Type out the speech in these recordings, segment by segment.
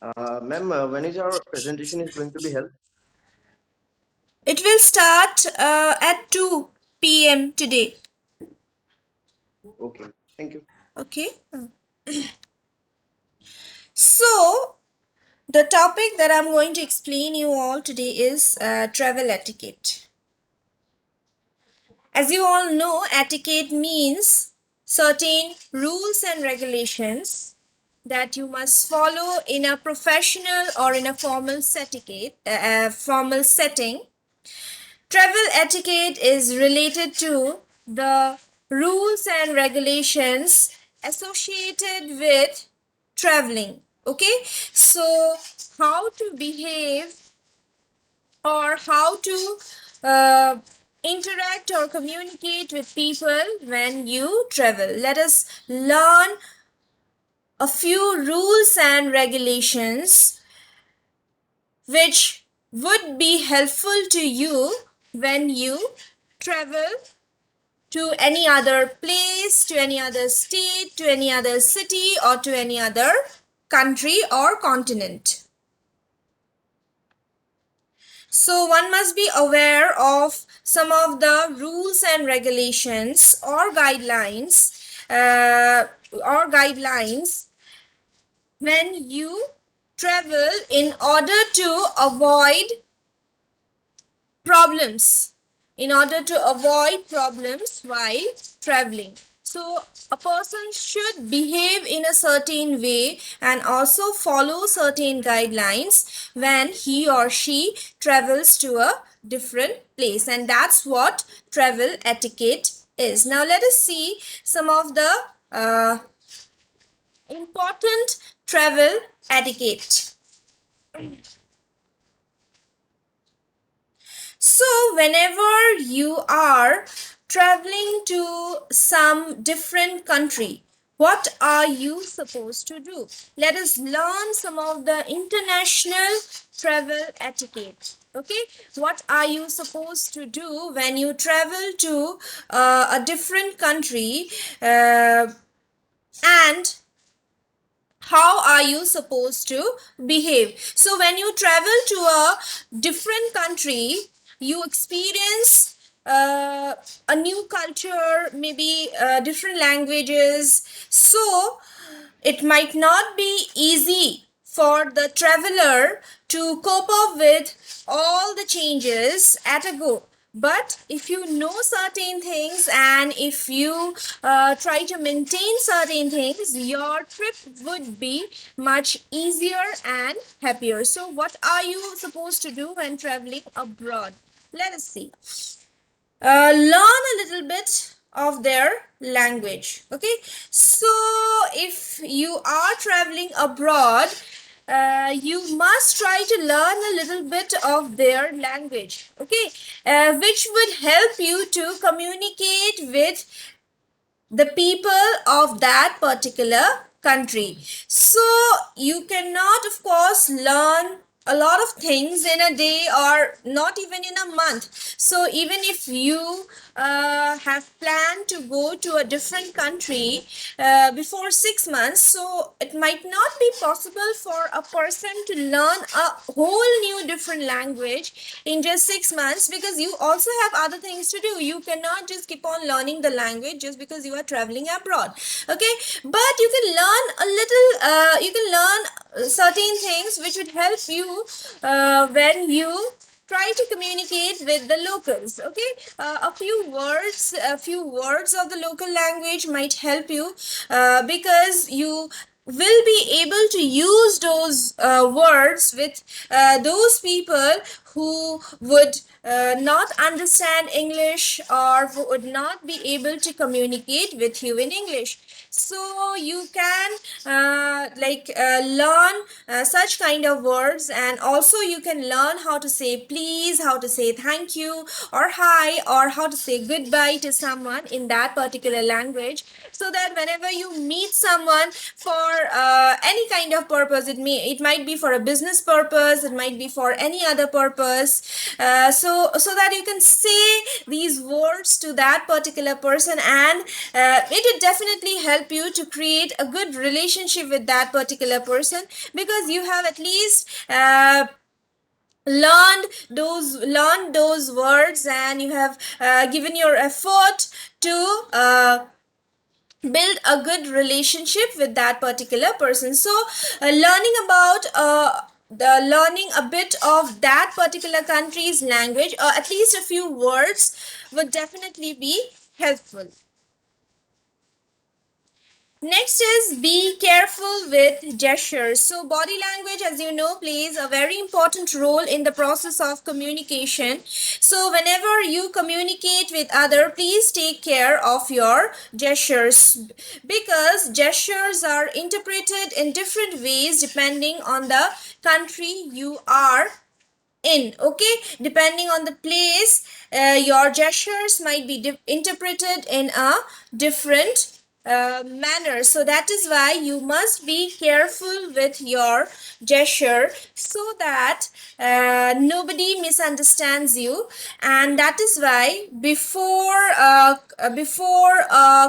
Ma'am, when is our presentation is going to be held? It will start at 2 p.m. today. Okay, thank you. Okay. So, the topic that I'm going to explain you all today is travel etiquette. As you all know, etiquette means certain rules and regulations that you must follow in a professional or in a formal setting. Travel etiquette is related to the rules and regulations associated with traveling. Okay, so how to behave or how to uh, interact or communicate with people when you travel. Let us learn a few rules and regulations which would be helpful to you when you travel to any other place, to any other state, to any other city, or to any other country or continent. So one must be aware of some of the rules and regulations or guidelines when you travel in order to avoid problems while traveling. So a person should behave in a certain way and also follow certain guidelines when he or she travels to a different place, and that's what travel etiquette is. Now let us see some of the uh, important travel etiquette. So, whenever you are traveling to some different country, what are you supposed to do? Let us learn some of the international travel etiquette. Okay, what are you supposed to do when you travel to a different country, and how are you supposed to behave? So when you travel to a different country, you experience a new culture, maybe different languages. So it might not be easy for the traveler to cope up with all the changes at a go. But if you know certain things and if you try to maintain certain things, your trip would be much easier and happier. So, what are you supposed to do when traveling abroad? Let us see. Learn a little bit of their language. Okay, so if you are traveling abroad, you must try to learn a little bit of their language. Okay, which would help you to communicate with the people of that particular country. So you cannot, of course, learn a lot of things in a day or not even in a month. So even if you have planned to go to a different country before 6 months, so it might not be possible for a person to learn a whole new different language in just 6 months, because you also have other things to do. You cannot just keep on learning the language just because you are traveling abroad. Okay, but you can learn a little, you can learn certain things which would help you when you try to communicate with the locals. Okay, a few words of the local language might help you, because you will be able to use those words with those people who would not understand English or who would not be able to communicate with you in English. So you can learn such kind of words, and also you can learn how to say please, how to say thank you or hi, or how to say goodbye to someone in that particular language, so that whenever you meet someone for any kind of purpose. It might be for a business purpose, it might be for any other purpose. So that you can say these words to that particular person, and it would definitely help you to create a good relationship with that particular person, because you have at least learned those words, and you have given your effort to build a good relationship with that particular person. So learning a bit of that particular country's language, or at least a few words, would definitely be helpful. Next is be careful with gestures. So, body language, as you know, plays a very important role in the process of communication. So, whenever you communicate with other, please take care of your gestures, because gestures are interpreted in different ways depending on the country you are in. Okay, depending on the place, your gestures might be interpreted in a different manner. So that is why you must be careful with your gesture, so that nobody misunderstands you. And that is why before a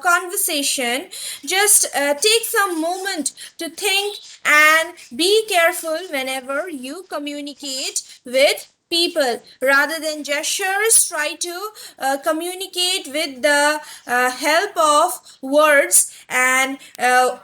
conversation, just take some moment to think, and be careful whenever you communicate with people. Rather than gestures, try to communicate with the help of words, and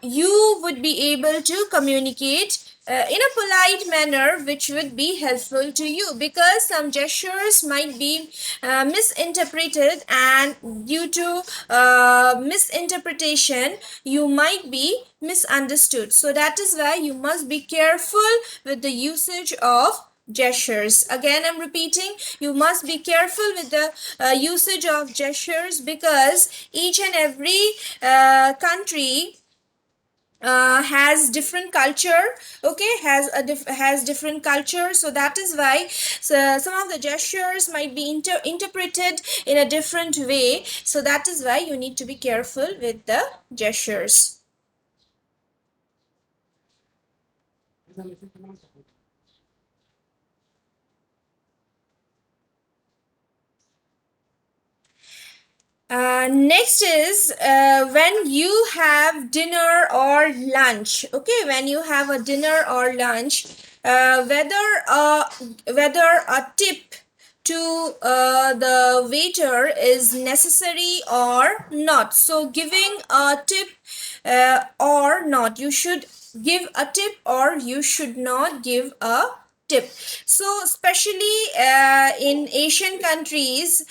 you would be able to communicate in a polite manner, which would be helpful to you, because some gestures might be misinterpreted, and due to misinterpretation, you might be misunderstood. So that is why you must be careful with the usage of gestures. Again, I'm repeating, you must be careful with the usage of gestures, because each and every country has different culture. Okay, has different culture. So that is why, so some of the gestures might be interpreted in a different way. So that is why you need to be careful with the gestures. Next is when you have dinner or lunch. Okay, when you have a dinner or lunch, whether a tip to the waiter is necessary or not. So, giving a tip or not, you should give a tip or you should not give a tip. So, especially in Asian countries,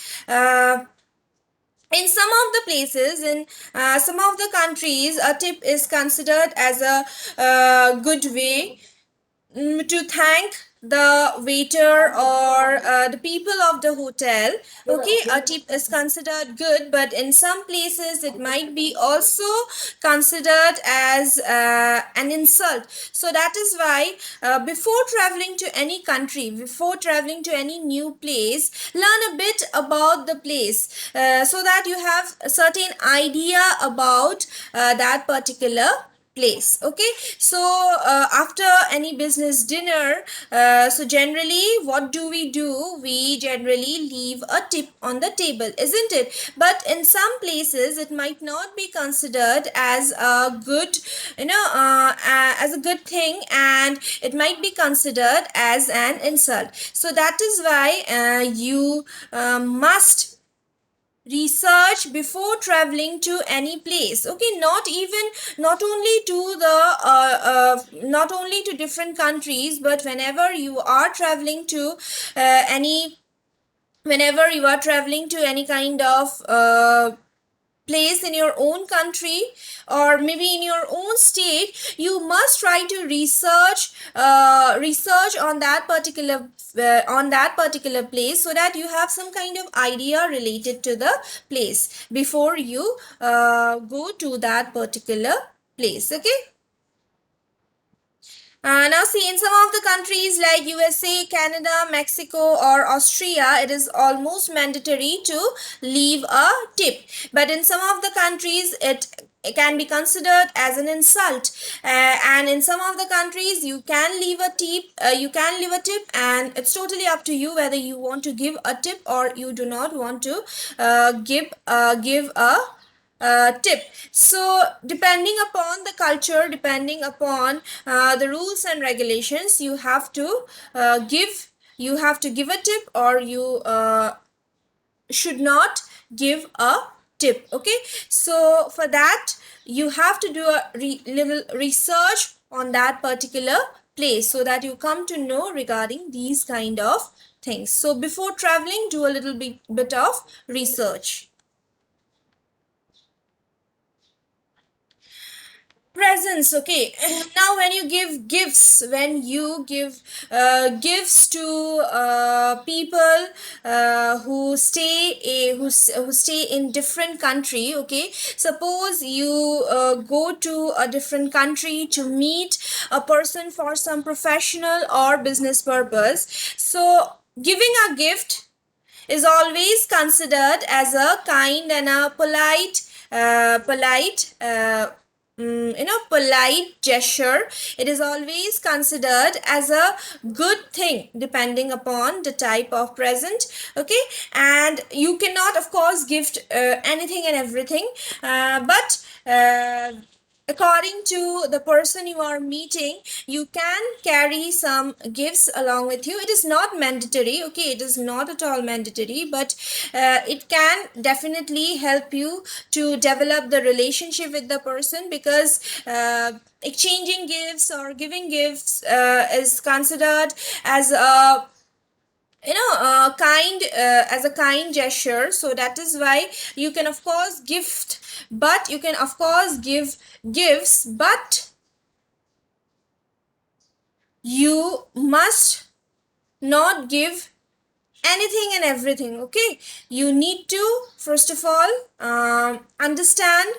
in some of the places, in some of the countries, a tip is considered as a good way to thank the waiter or the people of the hotel. Okay, a tip is considered good, but in some places it might be also considered as an insult. So that is why before traveling to any country, before traveling to any new place, learn a bit about the place, so that you have a certain idea about that particular place. Okay, so after any business dinner, so generally what do? We generally leave a tip on the table, isn't it? But in some places it might not be considered as a good, as a good thing, and it might be considered as an insult. So that is why you must research before traveling to any place. Okay, not only to the not only to different countries, but whenever you are traveling to any whenever you are traveling to any kind of place in your own country, or maybe in your own state, you must try to research on that particular place, so that you have some kind of idea related to the place before you go to that particular place. Okay, now see, in some of the countries like USA, Canada, Mexico or Austria, it is almost mandatory to leave a tip. But in some of the countries, it it can be considered as an insult. And in some of the countries you can leave a tip, and it's totally up to you whether you want to give a tip or you do not want to give a tip. So depending upon the culture, depending upon the rules and regulations, give you have to give a tip, or you should not give a tip. Okay, so for that you have to do a little research on that particular place, so that you come to know regarding these kind of things. So before traveling, do a little bit of research. Presents. Okay, now when you give gifts, when you give gifts to people who stay in different country. Okay, suppose you go to a different country to meet a person for some professional or business purpose. So giving a gift is always considered as a kind and a polite gesture. It is always considered as a good thing depending upon the type of present. Okay, and you cannot of course gift anything and everything, but according to the person you are meeting, you can carry some gifts along with you. It is not mandatory. Okay, it is not at all mandatory, but it can definitely help you to develop the relationship with the person, because exchanging gifts or giving gifts is considered as a kind as a kind gesture. So that is why you can of course give gifts, but you must not give anything and everything. Okay, you need to first of all understand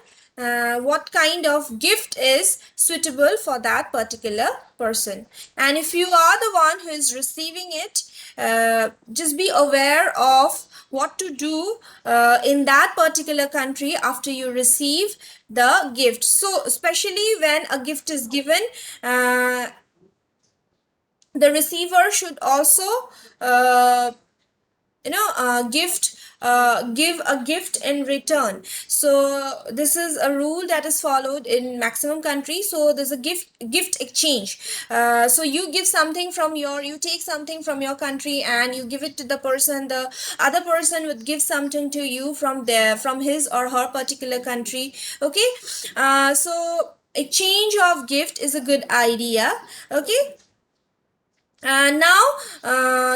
what kind of gift is suitable for that particular person. And if you are the one who is receiving it, just be aware of what to do in that particular country after you receive the gift. So especially when a gift is given, the receiver should also uh, give a gift in return. So this is a rule that is followed in maximum countries. So there's a gift exchange. So you give something from you take something from your country and you give it to the person. The other person would give something to you from his or her particular country. Okay, so exchange of gift is a good idea. Okay, now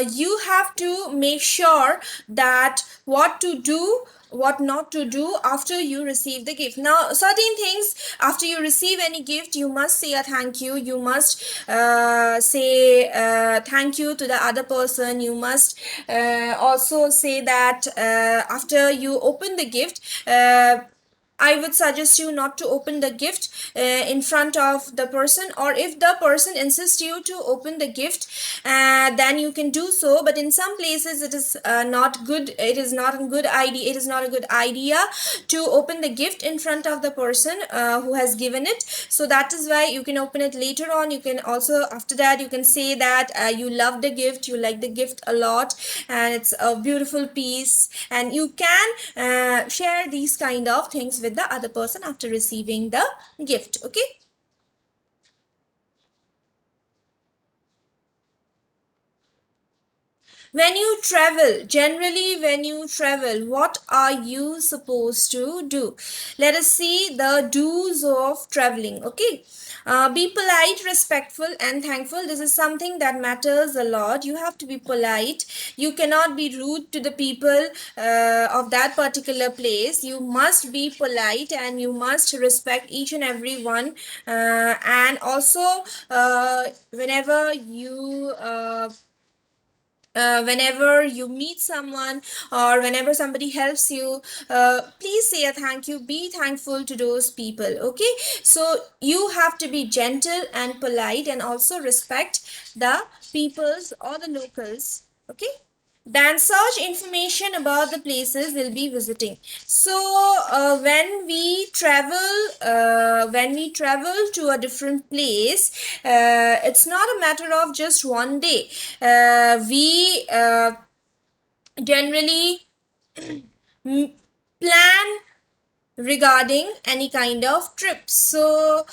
you have to make sure that what to do, what not to do after you receive the gift. Now certain things, after you receive any gift, you must say a thank you. You must say thank you to the other person. You must also say that after you open the gift, I would suggest you not to open the gift in front of the person, or if the person insists you to open the gift, then you can do so. But in some places, it is not good. It is not a good idea. It is not a good idea to open the gift in front of the person who has given it. So that is why you can open it later on. You can also, after that, you can say that you love the gift, you like the gift a lot, and it's a beautiful piece. And you can share these kind of things with the other person after receiving the gift. Okay, when you travel, generally when you travel, what are you supposed to do? Let us see the do's of traveling. Okay, be polite, respectful, and thankful. This is something that matters a lot. You have to be polite. You cannot be rude to the people of that particular place. You must be polite and you must respect each and every one. And also, whenever you meet someone, or whenever somebody helps you, please say a thank you. Be thankful to those people. Okay, so you have to be gentle and polite, and also respect the peoples or the locals. Okay, then search information about the places we'll be visiting. So when we travel to a different place, it's not a matter of just one day. We generally plan regarding any kind of trip. So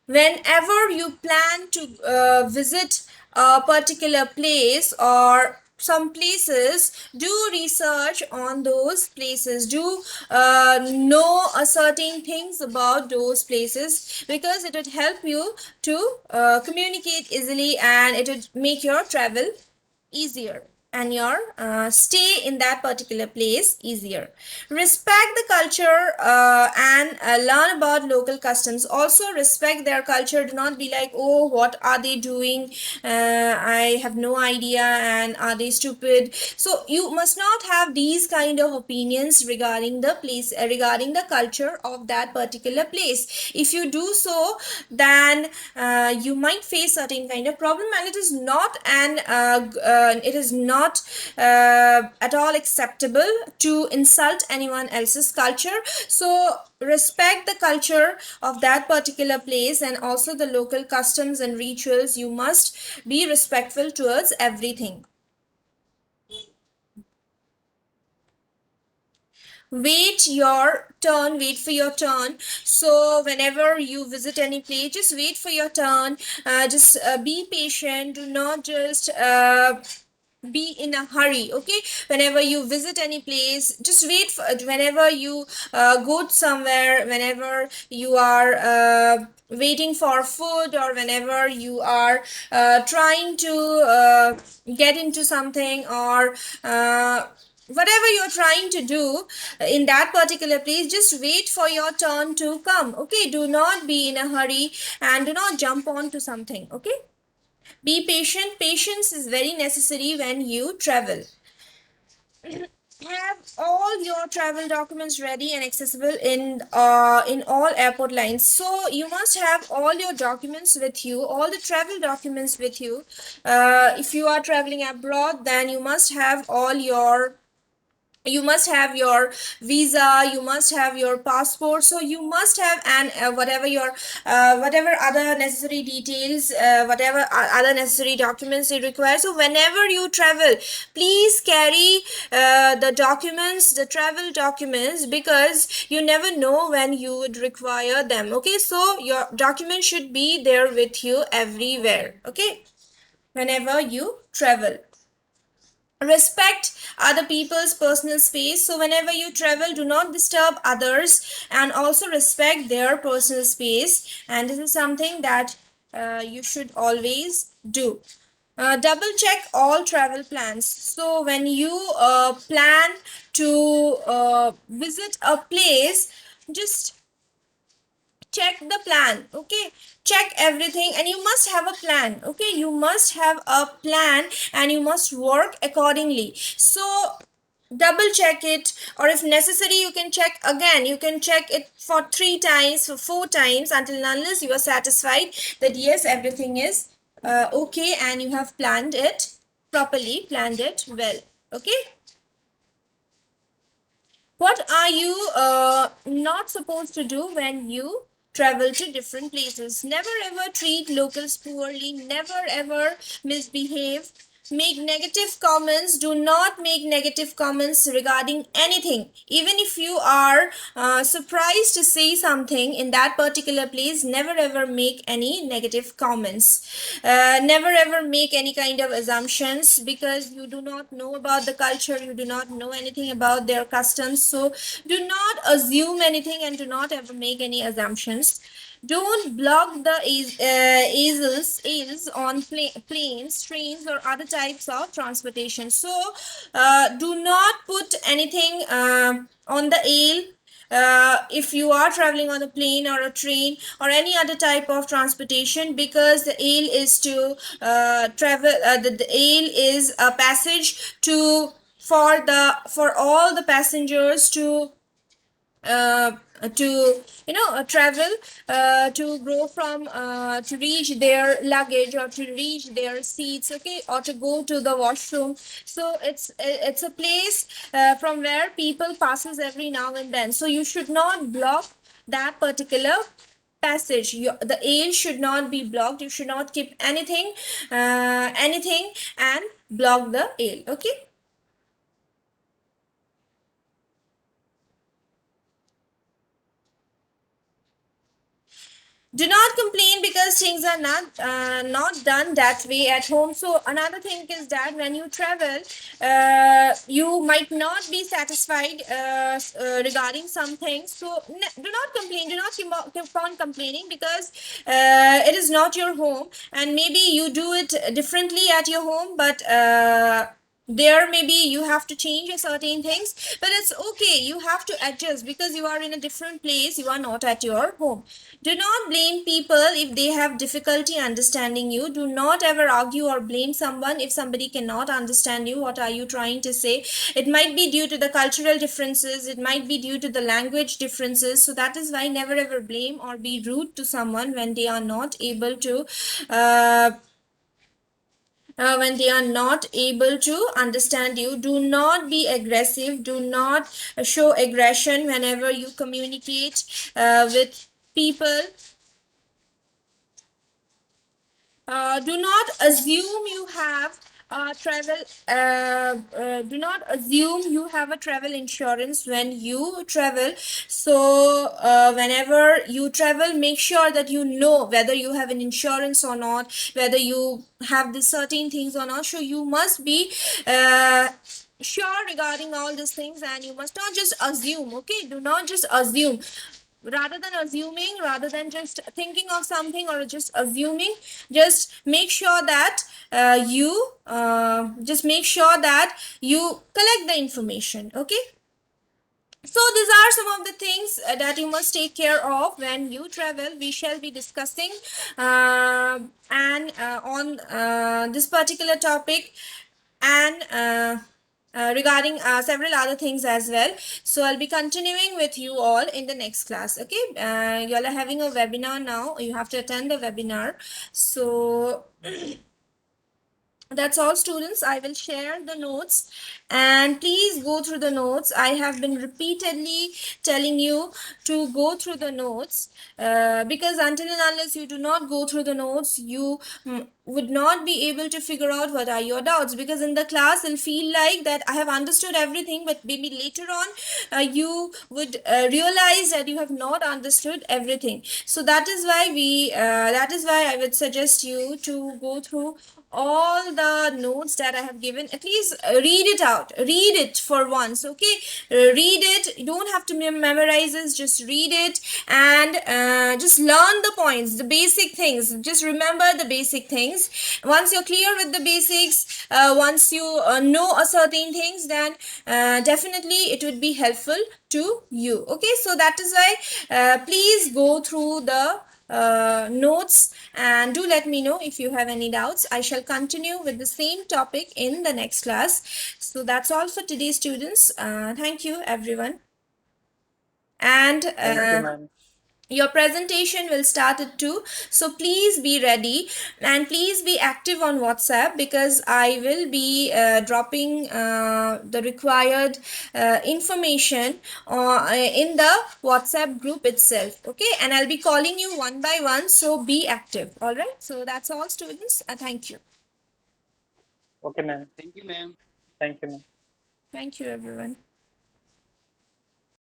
whenever you plan to visit a particular place or some places, do research on those places, do know a certain things about those places, because it would help you to communicate easily, and it would make your travel easier, and your stay in that particular place easier. Respect the culture and learn about local customs. Also respect their culture. Do not be like, oh, what are they doing, I have no idea, and are they stupid. So you must not have these kind of opinions regarding the place, regarding the culture of that particular place. If you do so, then you might face certain kind of problem, and it is not at all acceptable to insult anyone else's culture. So respect the culture of that particular place, and also the local customs and rituals. You must be respectful towards everything. Wait for your turn. So whenever you visit any place, just wait for your turn. Just be patient. Do not just be in a hurry. Okay, whenever you visit any place, just wait for, whenever you go somewhere, whenever you are waiting for food, or whenever you are trying to get into something, or whatever you're trying to do in that particular place, just wait for your turn to come. Okay, do not be in a hurry, and do not jump on to something. Okay, be patient. Patience is very necessary when you travel. Have all your travel documents ready and accessible in all airport lines. So you must have all your documents with you, all the travel documents with you. If you are traveling abroad, then you must have your visa, you must have your passport, so you must have, and whatever other necessary details, whatever other necessary documents you require. So whenever you travel, please carry the travel documents, because you never know when you would require them. Okay, so your documents should be there with you everywhere. Okay, whenever you travel. Respect other people's personal space. So whenever you travel, do not disturb others, and also respect their personal space, and this is something that you should always do. Double check all travel plans. So when you plan to visit a place, just check the plan. Okay, check everything, and you must have a plan. Okay, you must have a plan, and you must work accordingly. So double check it, or if necessary, you can check again. You can check it for 3 times, for 4 times, until and unless you are satisfied that yes, everything is okay, and you have planned it properly, planned it well. Okay, what are you not supposed to do when you travel to different places? Never ever treat locals poorly, never ever misbehave, make negative comments. Do not make negative comments regarding anything. Even if you are surprised to see something in that particular place, never ever make any negative comments. Never ever make any kind of assumptions, because you do not know about the culture, you do not know anything about their customs. So do not assume anything, and do not ever make any assumptions. Don't block the easels on planes, trains, or other types of transportation. So do not put anything on the aisle if you are traveling on a plane or a train or any other type of transportation, because the aisle is to travel, the aisle is a passage to for all the passengers to to travel, to grow from to reach their luggage or to reach their seats, okay, or to go to the washroom. So it's a place from where people passes every now and then, so you should not block that particular passage. The aisle should not be blocked. You should not keep anything and block the aisle, okay. Do not complain because things are not done that way at home. So another thing is that when you travel, you might not be satisfied regarding some things. So do not complain, do not keep on complaining, because it is not your home, and maybe you do it differently at your home, but there maybe you have to change certain things, but it's okay, you have to adjust because you are in a different place, you are not at your home. Do not blame people if they have difficulty understanding you. Do not ever argue or blame someone if somebody cannot understand you. What are you trying to say? It might be due to the cultural differences, it might be due to the language differences. So that is why never ever blame or be rude to someone when they are not able to uh, when they are not able to understand you. Do not be aggressive, do not show aggression whenever you communicate with people. Do not assume you have travel do not assume you have a travel insurance when you travel. So whenever you travel, make sure that you know whether you have an insurance or not, whether you have the certain things or not. So you must be sure regarding all these things, and you must not just assume, okay. Do not just assume. Rather than assuming, rather than just thinking of something or just assuming, just make sure that you just make sure that you collect the information, okay. So these are some of the things that you must take care of when you travel. We shall be discussing and on this particular topic, and regarding several other things as well. So I'll be continuing with you all in the next class, okay. You all are having a webinar now, you have to attend the webinar. So that's all, students. I will share the notes, and please go through the notes. I have been repeatedly telling you to go through the notes, because until and unless you do not go through the notes, you would not be able to figure out what are your doubts, because in the class you'll feel like that I have understood everything, but maybe later on you would realize that you have not understood everything. So that is why that is why I would suggest you to go through all the notes that I have given. At least read it out, read it for once, okay. Read it, you don't have to memorize it, just read it, and just learn the points, the basic things. Just remember the basic things. Once you're clear with the basics, once you know a certain things, then definitely it would be helpful to you, okay. So that is why please go through the notes, and do let me know if you have any doubts. I shall continue with the same topic in the next class. So that's all for today, students. Thank you, everyone. And Thank you, ma'am. your presentation will start at 2, so please be ready, and please be active on WhatsApp, because I will be dropping the required information in the WhatsApp group itself, okay. And I'll be calling you one by one, so be active. All right, so that's all, students. Thank you. Okay, ma'am. Thank you, ma'am. Thank you, ma'am. Thank you, everyone.